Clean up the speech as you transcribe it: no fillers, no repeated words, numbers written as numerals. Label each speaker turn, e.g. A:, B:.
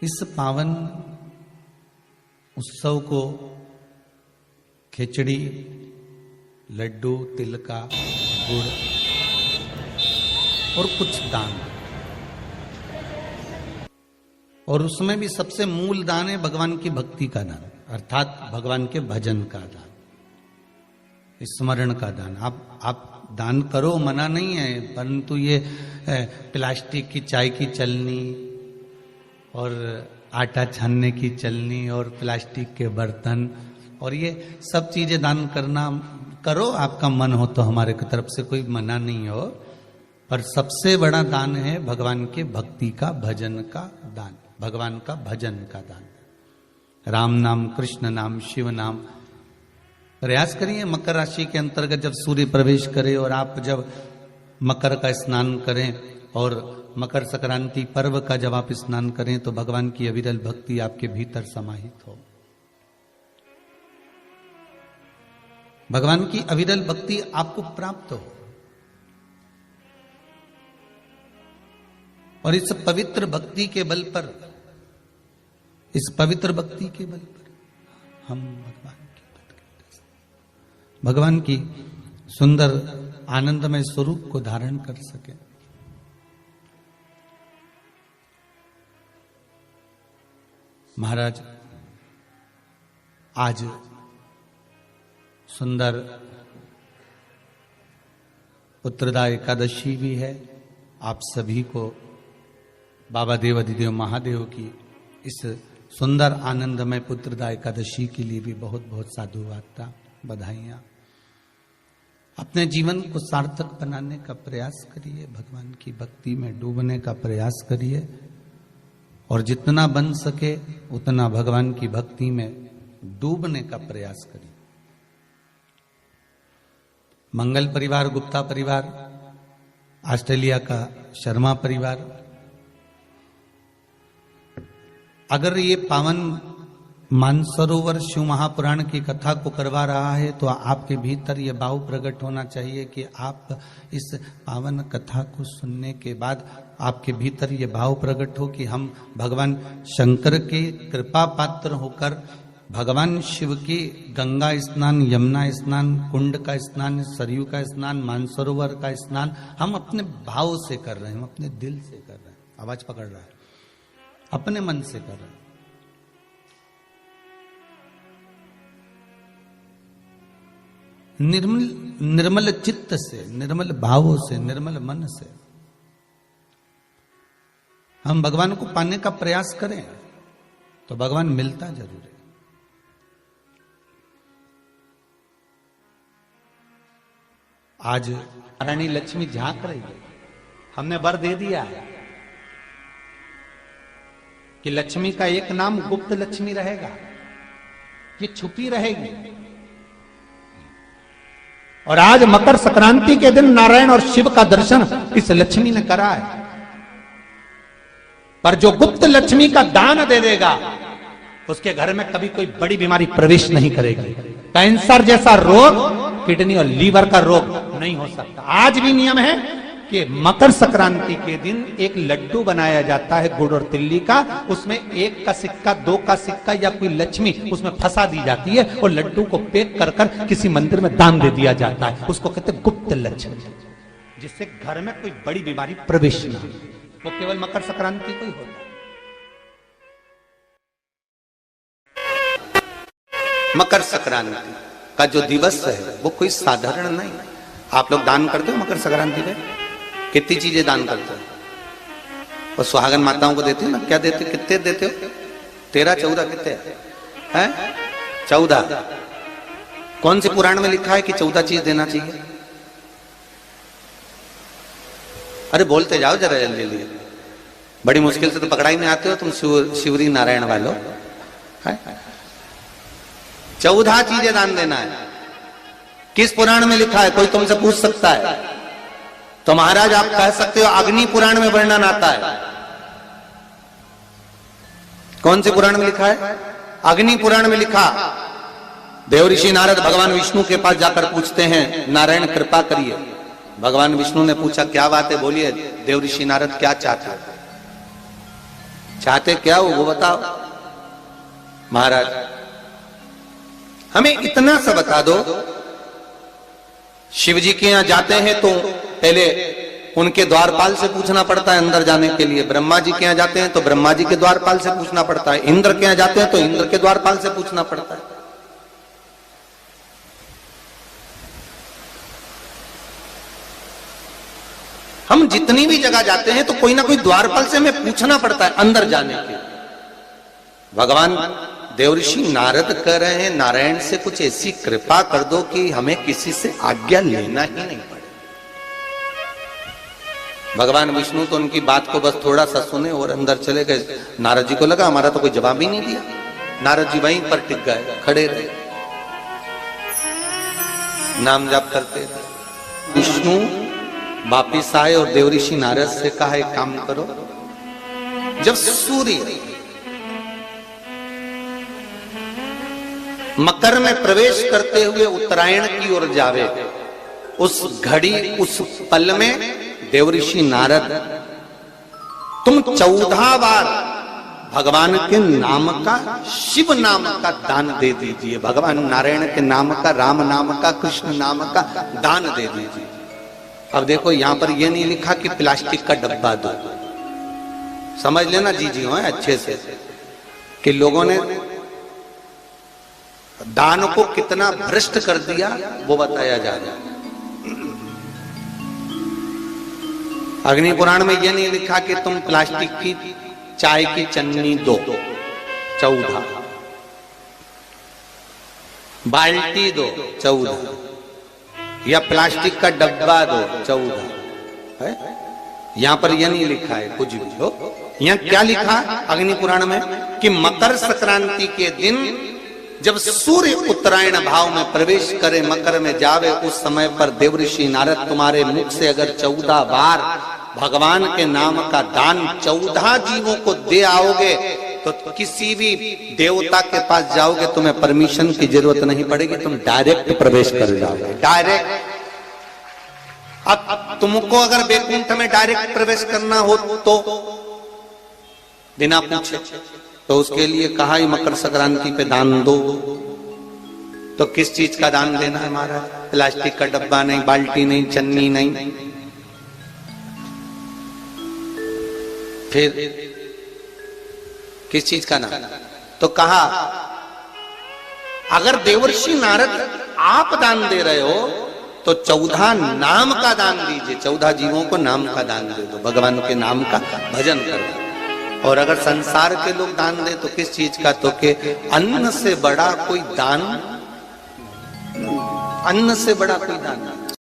A: इस पावन उत्सव को खिचड़ी, लड्डू, तिल का गुड़ और कुछ दान, और उसमें भी सबसे मूल दान है भगवान की भक्ति का दान, अर्थात भगवान के भजन का दान, स्मरण का दान। आप दान करो, मना नहीं है, परंतु ये प्लास्टिक की चाय की चलनी और आटा छानने की चलनी और प्लास्टिक के बर्तन और ये सब चीजें दान करना करो, आपका मन हो तो, हमारे की तरफ से कोई मना नहीं हो, पर सबसे बड़ा दान है भगवान के भक्ति का, भजन का दान, भगवान का भजन का दान। राम नाम, कृष्ण नाम, शिव नाम। प्रयास करिए मकर राशि के अंतर्गत जब सूर्य प्रवेश करे और आप जब मकर का स्नान करें और मकर संक्रांति पर्व का जब आप स्नान करें तो भगवान की अविरल भक्ति आपके भीतर समाहित हो। भगवान की अविरल भक्ति आपको प्राप्त हो और इस पवित्र भक्ति के बल पर, इस पवित्र भक्ति के बल पर हम भगवान की सुंदर आनंदमय स्वरूप को धारण कर सके। महाराज, आज सुंदर पुत्रदा एकादशी भी है। आप सभी को बाबा देव अधिदेव महादेव की इस सुंदर आनंदमय पुत्रदा एकादशी के लिए भी बहुत बहुत साधुवाद, बधाइयां। अपने जीवन को सार्थक बनाने का प्रयास करिए, भगवान की भक्ति में डूबने का प्रयास करिए और जितना बन सके उतना भगवान की भक्ति में डूबने का प्रयास करिए। मंगल परिवार, गुप्ता परिवार, ऑस्ट्रेलिया का शर्मा परिवार, अगर ये पावन मानसरोवर शिव महापुराण की कथा को करवा रहा है तो आपके भीतर ये भाव प्रकट होना चाहिए कि आप इस पावन कथा को सुनने के बाद आपके भीतर ये भाव प्रकट हो कि हम भगवान शंकर के कृपा पात्र होकर भगवान शिव की गंगा स्नान, यमुना स्नान, कुंड का स्नान, सरयू का स्नान, मानसरोवर का स्नान हम अपने भाव से कर रहे हैं, हम अपने दिल से कर रहे हैं। आवाज पकड़ रहा है, अपने मन से कर रहे हैं। निर्मल चित्त से, निर्मल भावों से, निर्मल मन से हम भगवान को पाने का प्रयास करें तो भगवान मिलता जरूर है। आज रानी लक्ष्मी झांक रही है, हमने वर दे दिया है कि लक्ष्मी का एक नाम गुप्त लक्ष्मी रहेगा, ये छुपी रहेगी। और आज मकर संक्रांति के दिन नारायण और शिव का दर्शन इस लक्ष्मी ने करा है, पर जो गुप्त लक्ष्मी का दान दे देगा उसके घर में कभी कोई बड़ी बीमारी प्रवेश नहीं करेगी। कैंसर जैसा रोग, किडनी और लीवर का रोग नहीं हो सकता। आज भी नियम है कि मकर संक्रांति के दिन एक लड्डू बनाया जाता है गुड़ और तिल्ली का, उसमें 1 का सिक्का, 2 का सिक्का या कोई लक्ष्मी उसमें फंसा दी जाती है और लड्डू को पैक कर कर किसी मंदिर में दान दे दिया जाता है। उसको कहते हैं गुप्त लक्ष्मी, जिससे घर में कोई बड़ी बीमारी प्रवेश न हो। वो केवल मकर संक्रांति को ही होता है। मकर संक्रांति का जो दिवस है वो कोई साधारण नहीं। आप लोग दान करते हो मकर संक्रांति पे? कितनी चीजें दान करते हो? और सुहागन माताओं को देते हो ना? क्या देते, कितने देते हो? 13, 14 कितने हैं? 14। कौन से पुराण में लिखा है कि 14 चीज देना चाहिए? अरे बोलते जाओ जरा जल्दी जल्दी, बड़ी मुश्किल से तो पकड़ा ही नहीं आते हो तुम शिवरी नारायण वालों। 14 चीजें दान देना है। किस पुराण में लिखा है? कोई तुमसे पूछ सकता है तो महाराज आप कह सकते हो अग्नि पुराण में वर्णन आता है। कौन से पुराण में लिखा है? अग्नि पुराण में लिखा। देवऋषि नारद भगवान विष्णु के पास जाकर पूछते हैं, नारायण कृपा करिए। भगवान विष्णु ने पूछा क्या बात है, बोलिए देवऋषि नारद क्या चाहते हैं?
B: चाहते क्या हो वो बताओ महाराज, हमें इतना सा बता दो। शिव जी के यहां जाते हैं तो पहले उनके द्वारपाल से पूछना पड़ता है अंदर जाने के लिए। ब्रह्मा जी के यहां जाते हैं तो ब्रह्मा जी के द्वारपाल से पूछना पड़ता है। इंद्र के यहां जाते हैं तो इंद्र के द्वारपाल से पूछना पड़ता है। हम जितनी भी जगह जाते हैं तो कोई ना कोई द्वारपाल से हमें पूछना पड़ता है अंदर जाने के। भगवान देवऋषि नारद कह रहे हैं नारायण से कुछ ऐसी कृपा कर दो कि हमें किसी से आज्ञा लेना ही नहीं पड़े। भगवान विष्णु तो उनकी बात को बस थोड़ा सा सुने और अंदर चले गए। नारद जी को लगा हमारा तो कोई जवाब ही नहीं दिया। नारद जी वहीं पर टिक गए, खड़े रहे, नाम जाप करते रहे। विष्णु वापिस आए और देवऋषि नारद से कहा एक काम करो, जब सूर्य मकर में प्रवेश करते हुए उत्तरायण की ओर जावे, उस घड़ी उस पल में देवऋषि नारद तुम 14 बार भगवान के नाम का, शिव नाम का दान दे दीजिए। भगवान नारायण के नाम का, राम नाम का, कृष्ण नाम का दान दे दीजिए। अब देखो यहां पर यह नहीं लिखा कि प्लास्टिक का डब्बा दो, समझ लेना जी हो अच्छे से, कि लोगों ने दान को कितना भ्रष्ट कर दिया वो बताया जा रहा है। अग्नि पुराण में यह नहीं लिखा कि तुम प्लास्टिक की चाय की चन्नी दो 14, बाल्टी दो 14, या प्लास्टिक का डब्बा दो 14 है। यहां पर यह नहीं लिखा है कुछ भी हो। यहां क्या लिखा अग्नि पुराण में कि मकर संक्रांति के दिन जब सूर्य उत्तरायण भाव में प्रवेश करे, मकर में जावे, उस समय पर देवऋषि नारद तुम्हारे मुख से अगर 14 बार भगवान के नाम का दान 14 जीवों को दे आओगे तो किसी भी देवता के पास जाओगे तुम्हें परमिशन की जरूरत नहीं पड़ेगी, तुम डायरेक्ट प्रवेश कर जाओगे, डायरेक्ट। अब तुमको अगर वैकुंठ में डायरेक्ट प्रवेश करना हो तो बिना पूछे, तो उसके लिए कहा ही मकर संक्रांति पे दान दो। तो किस चीज का दान देना है महाराज? प्लास्टिक का डब्बा नहीं, बाल्टी नहीं, चन्नी नहीं, फिर किस चीज का नाम? तो कहा अगर देवर्षि नारद आप दान दे रहे हो तो 14 नाम का दान दीजिए, 14 जीवों को नाम का दान दे दो, भगवान के नाम का भजन करो। और अगर संसार के लोग दान दे तो किस चीज का? तो के अन्न से बड़ा कोई दान, अन्न से बड़ा कोई दान